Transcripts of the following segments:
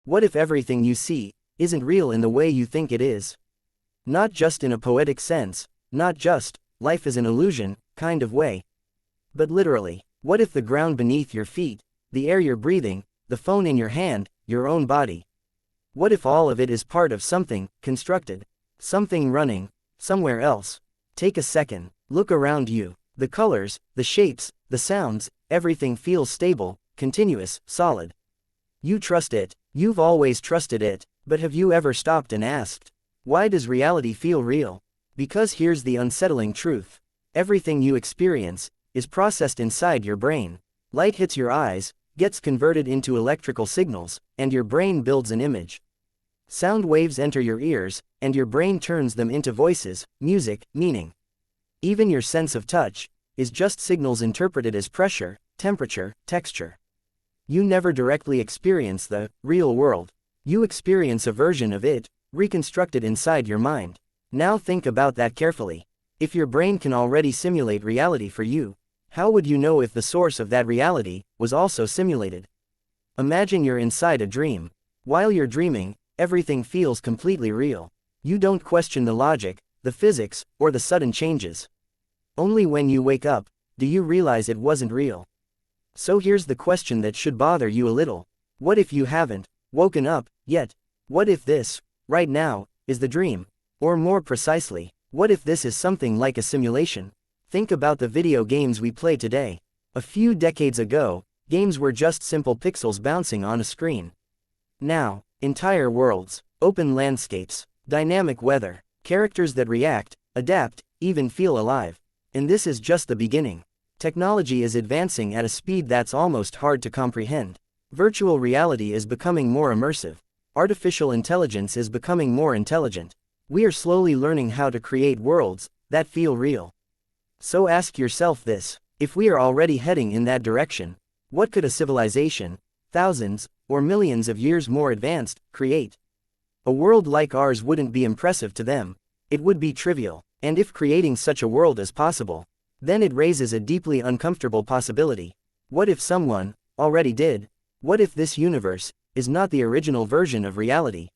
What if everything you see isn't real in the way you think it is? Not just in a poetic sense, not just, life is an illusion, kind of way. But literally, what if the ground beneath your feet, the air you're breathing, the phone in your hand, your own body? What if all of it is part of something constructed? Something running somewhere else? Take a second, look around you. The colors, the shapes, the sounds, everything feels stable, continuous, solid. You trust it, you've always trusted it, but have you ever stopped and asked, why does reality feel real? Because here's the unsettling truth. Everything you experience is processed inside your brain. Light hits your eyes, gets converted into electrical signals, and your brain builds an image. Sound waves enter your ears, and your brain turns them into voices, music, meaning. Even your sense of touch is just signals interpreted as pressure, temperature, texture. You never directly experience the real world. You experience a version of it, reconstructed inside your mind. Now think about that carefully. If your brain can already simulate reality for you, how would you know if the source of that reality was also simulated? Imagine you're inside a dream. While you're dreaming, everything feels completely real. You don't question the logic, the physics, or the sudden changes. Only when you wake up, do you realize it wasn't real. So here's the question that should bother you a little. What if you haven't woken up yet? What if this, right now, is the dream? Or more precisely, what if this is something like a simulation? Think about the video games we play today. A few decades ago, games were just simple pixels bouncing on a screen. Now, entire worlds, open landscapes, dynamic weather, characters that react, adapt, even feel alive. And this is just the beginning. Technology is advancing at a speed that's almost hard to comprehend. Virtual reality is becoming more immersive. Artificial intelligence is becoming more intelligent. We are slowly learning how to create worlds that feel real. So ask yourself this: if we are already heading in that direction, what could a civilization, thousands or millions of years more advanced, create? A world like ours wouldn't be impressive to them. It would be trivial. And if creating such a world is possible, then it raises a deeply uncomfortable possibility. What if someone already did? What if this universe is not the original version of reality,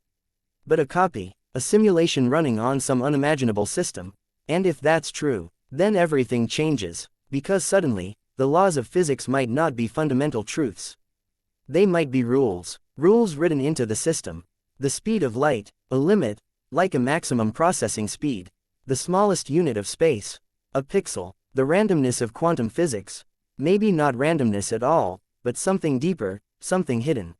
but a copy, a simulation running on some unimaginable system? And if that's true, then everything changes, because suddenly, the laws of physics might not be fundamental truths. They might be rules written into the system. The speed of light, a limit, like a maximum processing speed. The smallest unit of space, a pixel. The randomness of quantum physics. Maybe not randomness at all, but something deeper, something hidden.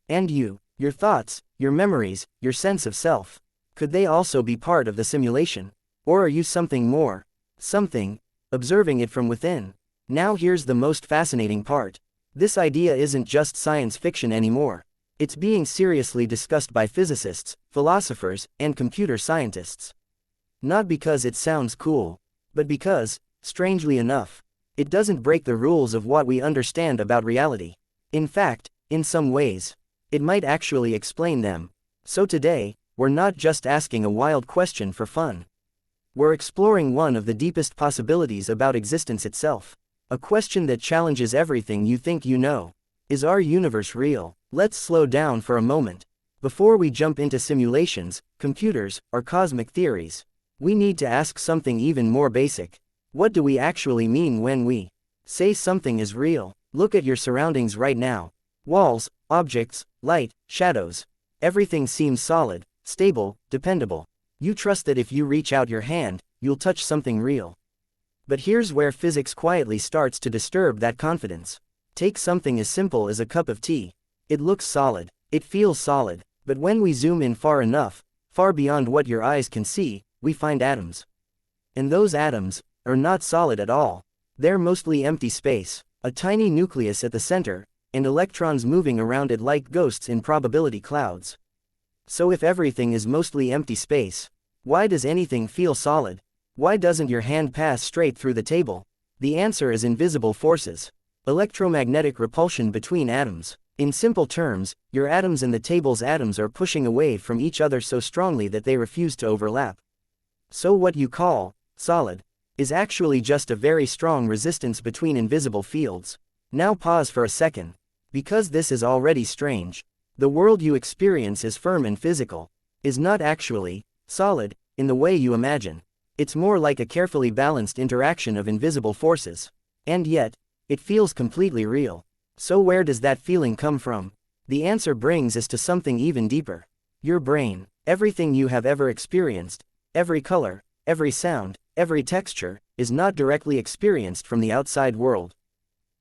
And you, your thoughts, your memories, your sense of self. Could they also be part of the simulation? Or are you something more? Something, observing it from within? Now here's the most fascinating part. This idea isn't just science fiction anymore. It's being seriously discussed by physicists, philosophers, and computer scientists. Not because it sounds cool, but because, strangely enough, it doesn't break the rules of what we understand about reality. In fact, in some ways, it might actually explain them. So today, we're not just asking a wild question for fun. We're exploring one of the deepest possibilities about existence itself. A question that challenges everything you think you know. Is our universe real? Let's slow down for a moment. Before we jump into simulations, computers, or cosmic theories, we need to ask something even more basic. What do we actually mean when we say something is real? Look at your surroundings right now. Walls, objects, light, shadows. Everything seems solid, stable, dependable. You trust that if you reach out your hand, you'll touch something real. But here's where physics quietly starts to disturb that confidence. Take something as simple as a cup of tea. It looks solid, it feels solid, but when we zoom in far enough, far beyond what your eyes can see, we find atoms. And those atoms are not solid at all. They're mostly empty space, a tiny nucleus at the center, and electrons moving around it like ghosts in probability clouds. So if everything is mostly empty space, why does anything feel solid? Why doesn't your hand pass straight through the table? The answer is invisible forces. Electromagnetic repulsion between atoms. In simple terms, your atoms and the table's atoms are pushing away from each other so strongly that they refuse to overlap. So what you call solid is actually just a very strong resistance between invisible fields. Now pause for a second. Because this is already strange. The world you experience is firm and physical, is not actually solid in the way you imagine. It's more like a carefully balanced interaction of invisible forces. And yet, it feels completely real. So where does that feeling come from? The answer brings us to something even deeper. Your brain. Everything you have ever experienced, every color, every sound, every texture, is not directly experienced from the outside world.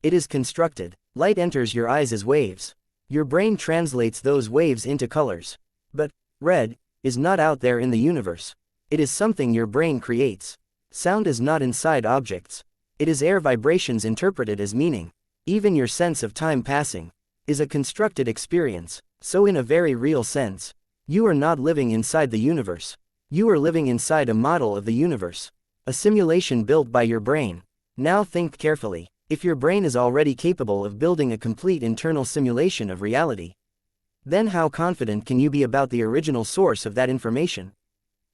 It is constructed. Light enters your eyes as waves. Your brain translates those waves into colors. But red is not out there in the universe. It is something your brain creates. Sound is not inside objects. It is air vibrations interpreted as meaning. Even your sense of time passing is a constructed experience. So in a very real sense, you are not living inside the universe. You are living inside a model of the universe. A simulation built by your brain. Now think carefully. If your brain is already capable of building a complete internal simulation of reality, then how confident can you be about the original source of that information?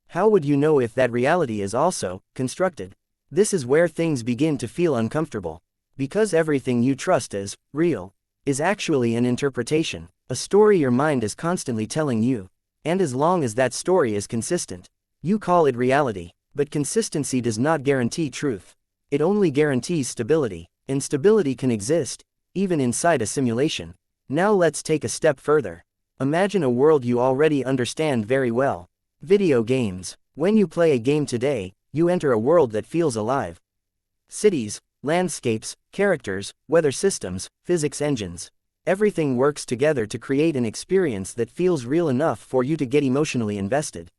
How would you know if that reality is also constructed? This is where things begin to feel uncomfortable. Because everything you trust as real is actually an interpretation, a story your mind is constantly telling you. And as long as that story is consistent, you call it reality. But consistency does not guarantee truth. It only guarantees stability. And stability can exist, even inside a simulation. Now let's take a step further. Imagine a world you already understand very well. Video games. When you play a game today, you enter a world that feels alive. Cities, landscapes, characters, weather systems, physics engines. Everything works together to create an experience that feels real enough for you to get emotionally invested.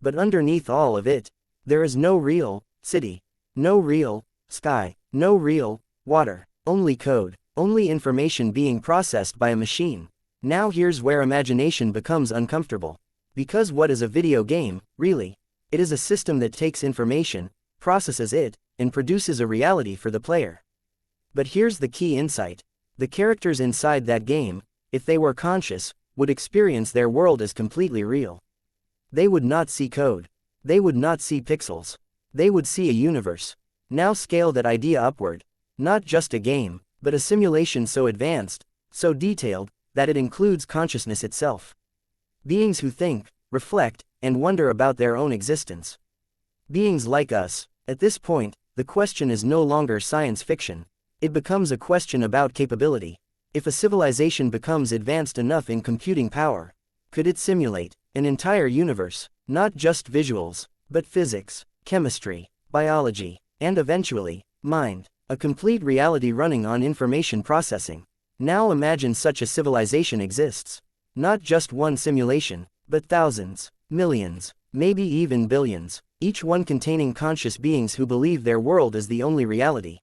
But underneath all of it, there is no real city, no real sky, no real water, only code, only information being processed by a machine. Now here's where imagination becomes uncomfortable. Because what is a video game, really? It is a system that takes information, processes it, and produces a reality for the player. But here's the key insight. The characters inside that game, if they were conscious, would experience their world as completely real. They would not see code. They would not see pixels. They would see a universe. Now scale that idea upward. Not just a game, but a simulation so advanced, so detailed, that it includes consciousness itself. Beings who think, reflect, and wonder about their own existence. Beings like us. At this point, the question is no longer science fiction. It becomes a question about capability. If a civilization becomes advanced enough in computing power, could it simulate an entire universe, not just visuals, but physics, chemistry, biology, and eventually, mind, a complete reality running on information processing? Now imagine such a civilization exists. Not just one simulation, but thousands, millions, maybe even billions, each one containing conscious beings who believe their world is the only reality.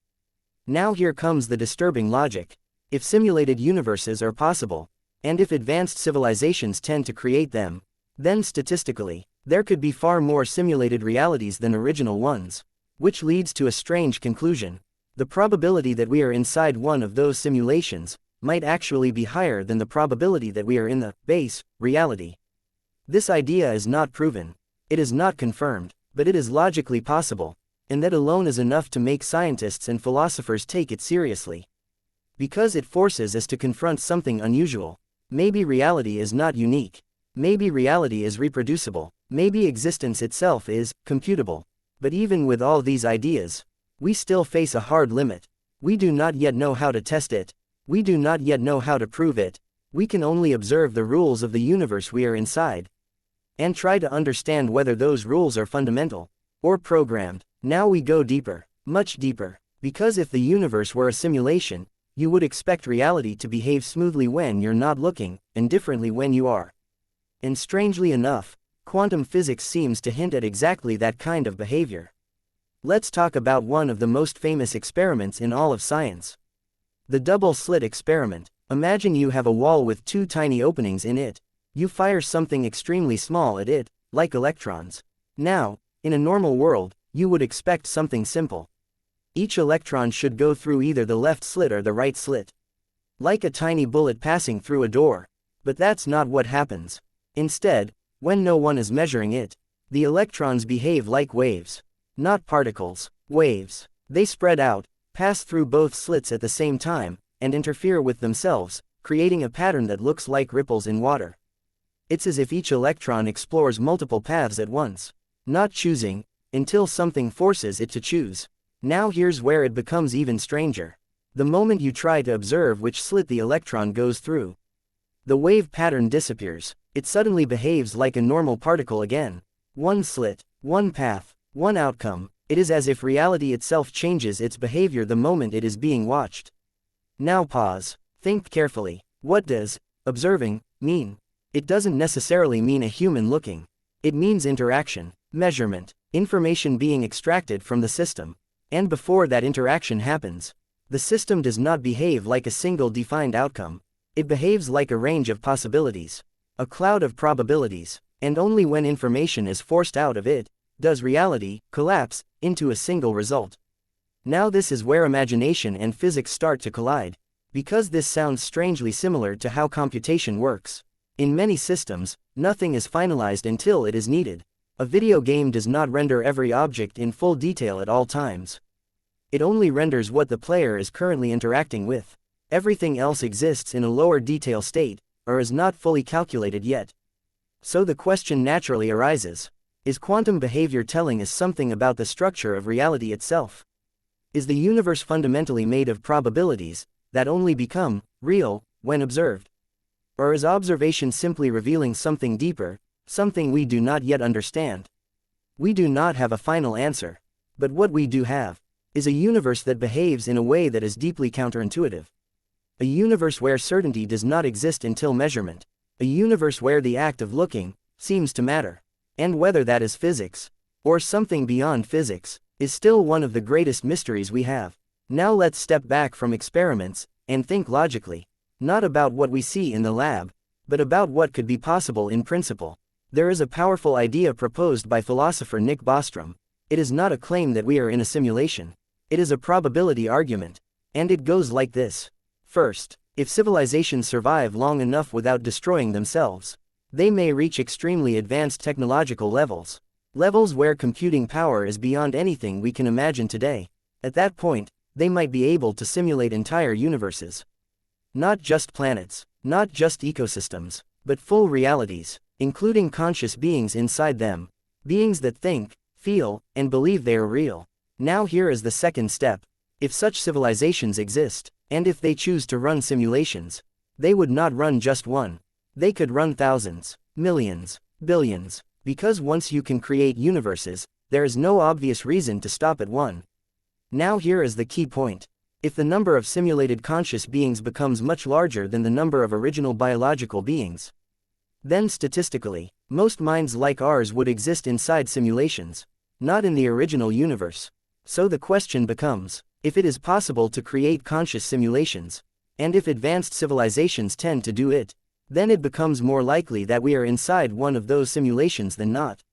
Now here comes the disturbing logic. If simulated universes are possible, and if advanced civilizations tend to create them, then statistically, there could be far more simulated realities than original ones. Which leads to a strange conclusion. The probability that we are inside one of those simulations might actually be higher than the probability that we are in the base reality. This idea is not proven. It is not confirmed, but it is logically possible. And that alone is enough to make scientists and philosophers take it seriously. Because it forces us to confront something unusual. Maybe reality is not unique. Maybe reality is reproducible. Maybe existence itself is computable. But even with all these ideas, we still face a hard limit. We do not yet know how to test it. We do not yet know how to prove it. We can only observe the rules of the universe we are inside, and try to understand whether those rules are fundamental or programmed. Now we go deeper, much deeper, because if the universe were a simulation, you would expect reality to behave smoothly when you're not looking, and differently when you are. And strangely enough, quantum physics seems to hint at exactly that kind of behavior. Let's talk about one of the most famous experiments in all of science. The double-slit experiment. Imagine you have a wall with two tiny openings in it. You fire something extremely small at it, like electrons. Now, in a normal world, you would expect something simple. Each electron should go through either the left slit or the right slit. Like a tiny bullet passing through a door. But that's not what happens. Instead, when no one is measuring it, the electrons behave like waves. Not particles, waves. They spread out, pass through both slits at the same time, and interfere with themselves, creating a pattern that looks like ripples in water. It's as if each electron explores multiple paths at once, not choosing, until something forces it to choose. Now here's where it becomes even stranger. The moment you try to observe which slit the electron goes through, the wave pattern disappears. It suddenly behaves like a normal particle again. One slit, one path, one outcome. It is as if reality itself changes its behavior the moment it is being watched. Now pause. Think carefully. What does observing mean? It doesn't necessarily mean a human looking. It means interaction, measurement, information being extracted from the system. And before that interaction happens, the system does not behave like a single defined outcome. It behaves like a range of possibilities, a cloud of probabilities, and only when information is forced out of it, does reality collapse into a single result. Now this is where imagination and physics start to collide, because this sounds strangely similar to how computation works. In many systems, nothing is finalized until it is needed. A video game does not render every object in full detail at all times. It only renders what the player is currently interacting with. Everything else exists in a lower detail state, or is not fully calculated yet. So the question naturally arises, is quantum behavior telling us something about the structure of reality itself? Is the universe fundamentally made of probabilities that only become real when observed? Or is observation simply revealing something deeper, something we do not yet understand? We do not have a final answer, but what we do have is a universe that behaves in a way that is deeply counterintuitive. A universe where certainty does not exist until measurement. A universe where the act of looking seems to matter. And whether that is physics, or something beyond physics, is still one of the greatest mysteries we have. Now let's step back from experiments, and think logically. Not about what we see in the lab, but about what could be possible in principle. There is a powerful idea proposed by philosopher Nick Bostrom. It is not a claim that we are in a simulation. It is a probability argument. And it goes like this. First, if civilizations survive long enough without destroying themselves, they may reach extremely advanced technological levels. Levels where computing power is beyond anything we can imagine today. At that point, they might be able to simulate entire universes. Not just planets, not just ecosystems, but full realities, including conscious beings inside them. Beings that think, feel, and believe they are real. Now here is the second step. If such civilizations exist, and if they choose to run simulations, they would not run just one. They could run thousands, millions, billions, because once you can create universes, there is no obvious reason to stop at one. Now here is the key point. If the number of simulated conscious beings becomes much larger than the number of original biological beings, then statistically, most minds like ours would exist inside simulations, not in the original universe. So the question becomes, if it is possible to create conscious simulations, and if advanced civilizations tend to do it, then it becomes more likely that we are inside one of those simulations than not.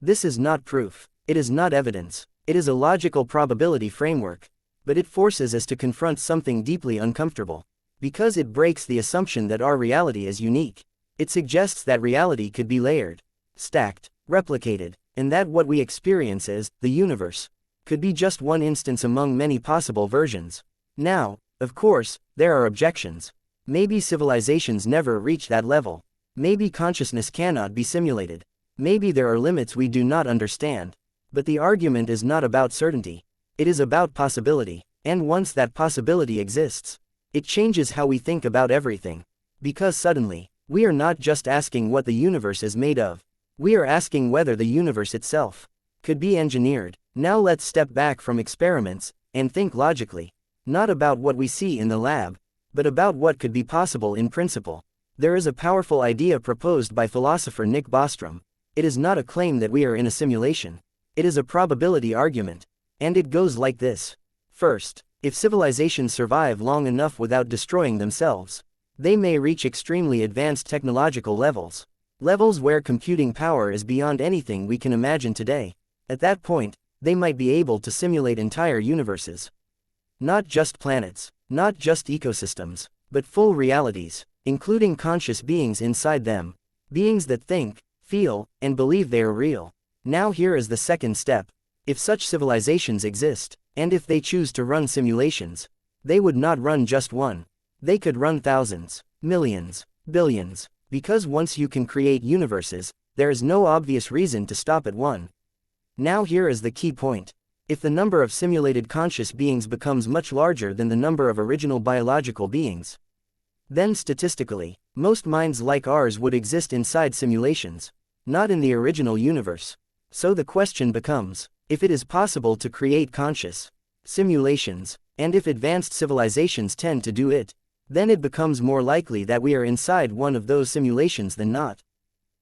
This is not proof. It is not evidence. It is a logical probability framework. But it forces us to confront something deeply uncomfortable. Because it breaks the assumption that our reality is unique. It suggests that reality could be layered, stacked, replicated, and that what we experience as the universe could be just one instance among many possible versions. Now, of course, there are objections. Maybe civilizations never reach that level. Maybe consciousness cannot be simulated. Maybe there are limits we do not understand. But the argument is not about certainty. It is about possibility. And once that possibility exists, it changes how we think about everything. Because suddenly, we are not just asking what the universe is made of. We are asking whether the universe itself could be engineered. Now let's step back from experiments, and think logically. Not about what we see in the lab, but about what could be possible in principle. There is a powerful idea proposed by philosopher Nick Bostrom. It is not a claim that we are in a simulation. It is a probability argument. And it goes like this. First, if civilizations survive long enough without destroying themselves, they may reach extremely advanced technological levels. Levels where computing power is beyond anything we can imagine today. At that point, they might be able to simulate entire universes. Not just planets, not just ecosystems, but full realities, including conscious beings inside them. Beings that think, feel, and believe they are real. Now here is the second step. If such civilizations exist, and if they choose to run simulations, they would not run just one. They could run thousands, millions, billions, because once you can create universes, there is no obvious reason to stop at one. Now here is the key point. If the number of simulated conscious beings becomes much larger than the number of original biological beings, then statistically, most minds like ours would exist inside simulations, not in the original universe. So the question becomes, if it is possible to create conscious simulations, and if advanced civilizations tend to do it, then it becomes more likely that we are inside one of those simulations than not.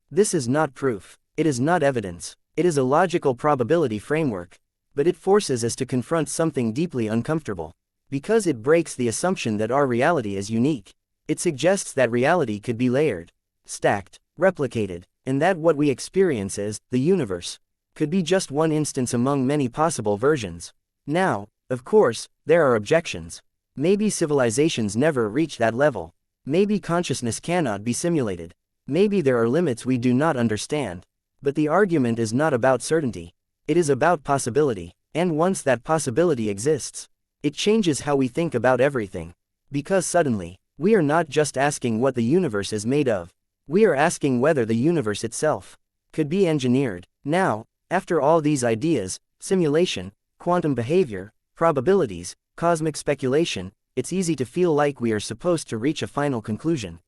This is not proof, it is not evidence, it is a logical probability framework, but it forces us to confront something deeply uncomfortable, because it breaks the assumption that our reality is unique. It suggests that reality could be layered, stacked, replicated, and that what we experience as the universe could be just one instance among many possible versions. Now, of course, there are objections. Maybe civilizations never reach that level. Maybe consciousness cannot be simulated. Maybe there are limits we do not understand. But the argument is not about certainty. It is about possibility. And once that possibility exists, it changes how we think about everything. Because suddenly, we are not just asking what the universe is made of. We are asking whether the universe itself could be engineered. Now, after all these ideas, simulation, quantum behavior, probabilities, cosmic speculation, it's easy to feel like we are supposed to reach a final conclusion.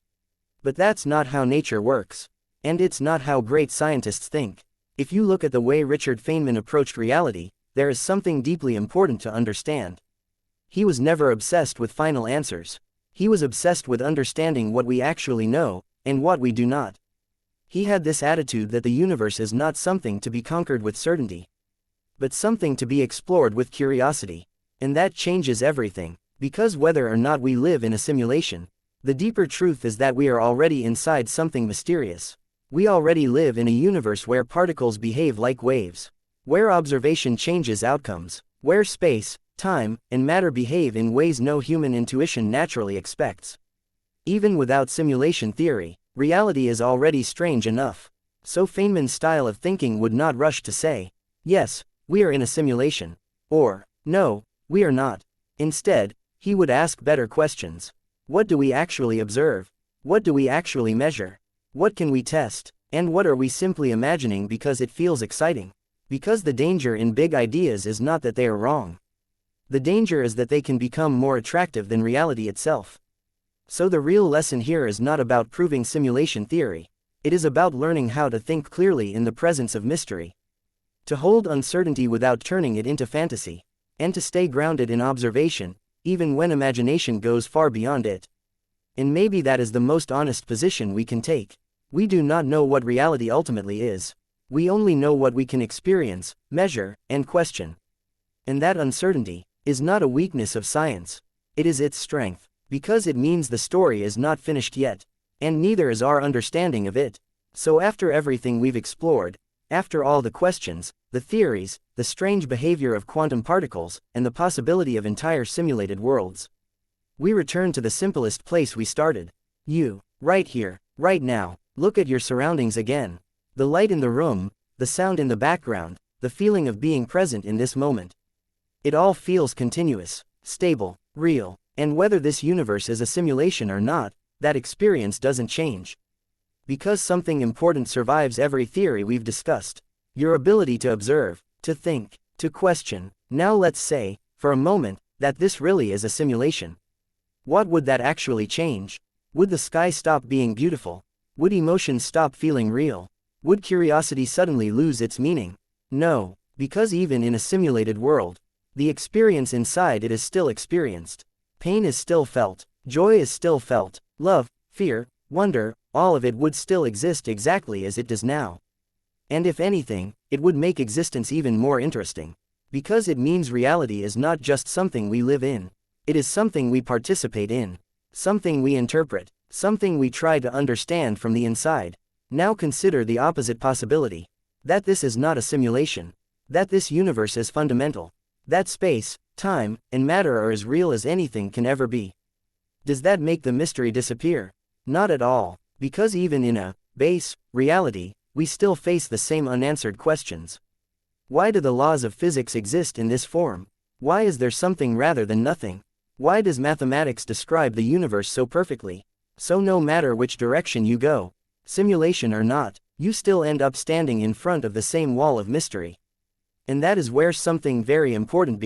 But that's not how nature works. And it's not how great scientists think. If you look at the way Richard Feynman approached reality, there is something deeply important to understand. He was never obsessed with final answers. He was obsessed with understanding what we actually know, and what we do not. He had this attitude that the universe is not something to be conquered with certainty, but something to be explored with curiosity. And that changes everything, because whether or not we live in a simulation, the deeper truth is that we are already inside something mysterious. We already live in a universe where particles behave like waves, where observation changes outcomes, where space, time, and matter behave in ways no human intuition naturally expects. Even without simulation theory, reality is already strange enough. So Feynman's style of thinking would not rush to say, yes, we are in a simulation, or, no, we are not. Instead, he would ask better questions. What do we actually observe? What do we actually measure? What can we test? And what are we simply imagining because it feels exciting? Because the danger in big ideas is not that they are wrong. The danger is that they can become more attractive than reality itself. So the real lesson here is not about proving simulation theory. It is about learning how to think clearly in the presence of mystery. To hold uncertainty without turning it into fantasy. And to stay grounded in observation, even when imagination goes far beyond it. And maybe that is the most honest position we can take. We do not know what reality ultimately is. We only know what we can experience, measure, and question. And that uncertainty is not a weakness of science. It is its strength, because it means the story is not finished yet, and neither is our understanding of it. So after everything we've explored, after all the questions, the theories, the strange behavior of quantum particles, and the possibility of entire simulated worlds, we return to the simplest place we started. You, right here, right now. Look at your surroundings again. The light in the room, the sound in the background, the feeling of being present in this moment. It all feels continuous, stable, real, and whether this universe is a simulation or not, that experience doesn't change. Because something important survives every theory we've discussed. Your ability to observe, to think, to question. Now let's say, for a moment, that this really is a simulation. What would that actually change? Would the sky stop being beautiful? Would emotions stop feeling real? Would curiosity suddenly lose its meaning? No, because even in a simulated world, the experience inside it is still experienced. Pain is still felt, joy is still felt, love, fear, wonder, all of it would still exist exactly as it does now. And if anything, it would make existence even more interesting. Because it means reality is not just something we live in. It is something we participate in. Something we interpret. Something we try to understand from the inside. Now consider the opposite possibility. That this is not a simulation. That this universe is fundamental. That space, time, and matter are as real as anything can ever be. Does that make the mystery disappear? Not at all. Because even in a base reality, we still face the same unanswered questions. Why do the laws of physics exist in this form? Why is there something rather than nothing? Why does mathematics describe the universe so perfectly? So no matter which direction you go, simulation or not, you still end up standing in front of the same wall of mystery. And that is where something very important